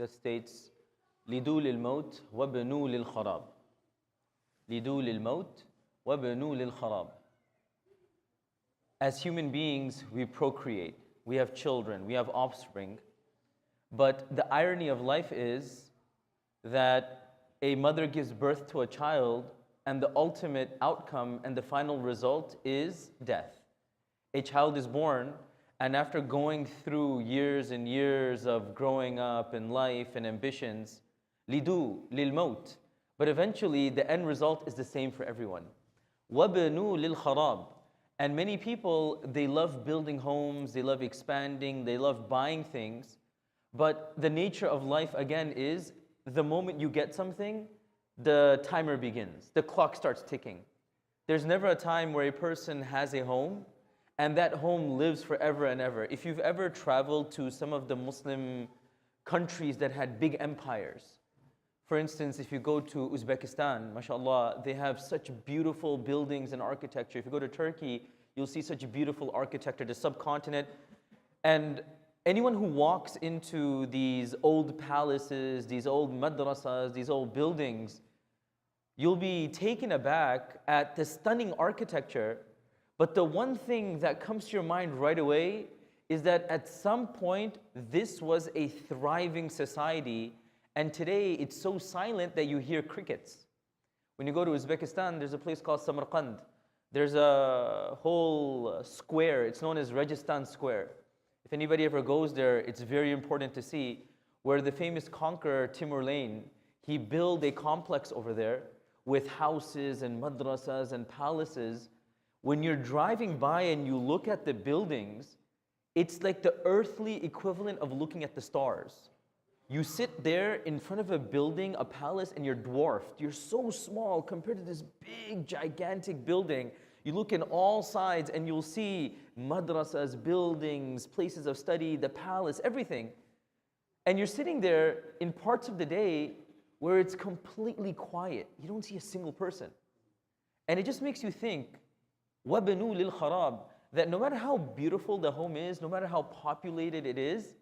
that states, لِدُوا لِلْمَوْتِ وَبَنُوا لِلْخَرَابِ. لِدُوا لِلْمَوْتِ وَبَنُوا لِلْخَرَابِ. As human beings, we procreate, we have children, we have offspring. But the irony of life is that a mother gives birth to a child, and the ultimate outcome and the final result is death. A child is born, and after going through years and years of growing up and life and ambitions, lidu, lil maut. But eventually, the end result is the same for everyone. وَبَنُوا لِلْخَرَابِ. And many people, they love building homes, they love expanding, they love buying things. But the nature of life, again, is the moment you get something, the timer begins. The clock starts ticking. There's never a time where a person has a home and that home lives forever and ever. If you've ever traveled to some of the Muslim countries that had big empires, for instance, if you go to Uzbekistan, mashallah, they have such beautiful buildings and architecture. If you go to Turkey, you'll see such beautiful architecture, the subcontinent. And anyone who walks into these old palaces, these old madrasas, these old buildings, you'll be taken aback at the stunning architecture. But the one thing that comes to your mind right away is that at some point, this was a thriving society, and today it's so silent that you hear crickets. When you go to Uzbekistan, there's a place called Samarkand. There's a whole square, it's known as Rajasthan Square. If anybody ever goes there, it's very important to see where the famous conqueror Timur Lane, he built a complex over there with houses and madrasas and palaces. When you're driving by and you look at the buildings, it's like the earthly equivalent of looking at the stars. You sit there in front of a building, a palace, and you're dwarfed. You're so small compared to this big, gigantic building. You look in all sides and you'll see madrasas, buildings, places of study, the palace, everything. And you're sitting there in parts of the day where it's completely quiet. You don't see a single person. And it just makes you think, وَبَنُوا لِلْخَرَابِ, that no matter how beautiful the home is, no matter how populated it is,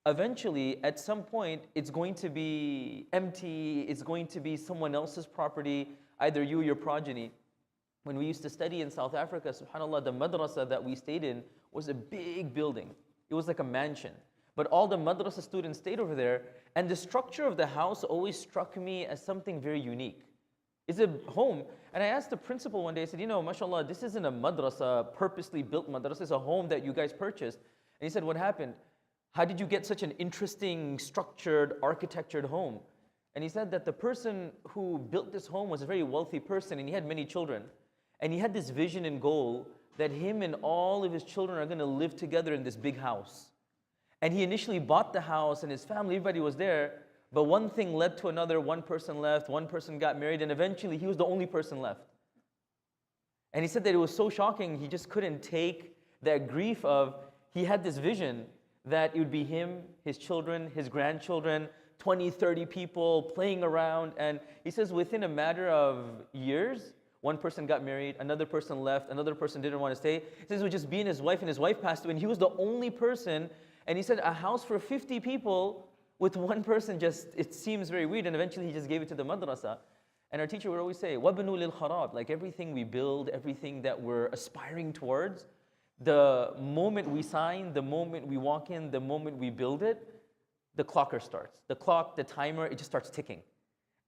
eventually, at some point, it's going to be empty, it's going to be someone else's property, either you or your progeny. When we used to study in South Africa, subhanAllah, the madrasa that we stayed in was a big building. It was like a mansion. But all the madrasa students stayed over there, and the structure of the house always struck me as something very unique. It's a home. And I asked the principal one day, I said, you know, mashallah, this isn't a madrasa, purposely built madrasa, it's a home that you guys purchased. And he said, what happened? How did you get such an interesting, structured, architectured home? And he said that the person who built this home was a very wealthy person, and he had many children. And he had this vision and goal that him and all of his children are going to live together in this big house. And he initially bought the house, and his family, everybody was there. But one thing led to another, one person left, one person got married, and eventually he was the only person left. And he said that it was so shocking, he just couldn't take that grief of, he had this vision that it would be him, his children, his grandchildren, 20, 30 people playing around. And he says within a matter of years, one person got married, another person left, another person didn't want to stay. He says it would just be in his wife, and his wife passed away, and he was the only person. And he said a house for 50 people with one person, just, it seems very weird. And eventually he just gave it to the madrasa. And our teacher would always say, وَبَنُوا لِلْخَرَابِ, like everything we build, everything that we're aspiring towards, the moment we sign, the moment we walk in, the moment we build it, the clocker starts. The clock, the timer, it just starts ticking.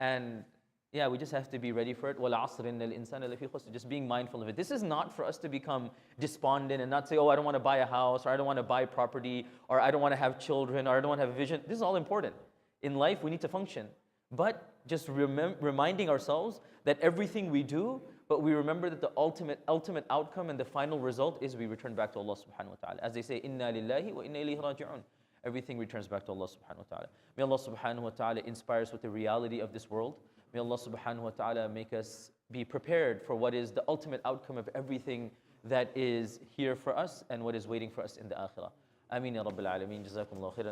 And yeah, we just have to be ready for it. وَالْعَصْرِ إِنَّ الْإِنسَانَ لَفِي خُسْرٍ, just being mindful of it. This is not for us to become despondent and not say, oh, I don't want to buy a house, or I don't want to buy property, or I don't want to have children, or I don't want to have a vision. This is all important. In life, we need to function. But just reminding ourselves that everything we do, but we remember that the ultimate outcome and the final result is we return back to Allah subhanahu wa ta'ala. As they say, inna lillahi wa inna ilayhi raji'un. Everything returns back to Allah subhanahu wa ta'ala. May Allah subhanahu wa ta'ala inspire us with the reality of this world. May Allah subhanahu wa ta'ala make us be prepared for what is the ultimate outcome of everything that is here for us and what is waiting for us in the akhirah. Ameen ya Rabbil Alameen. Jazakumullahu khairan.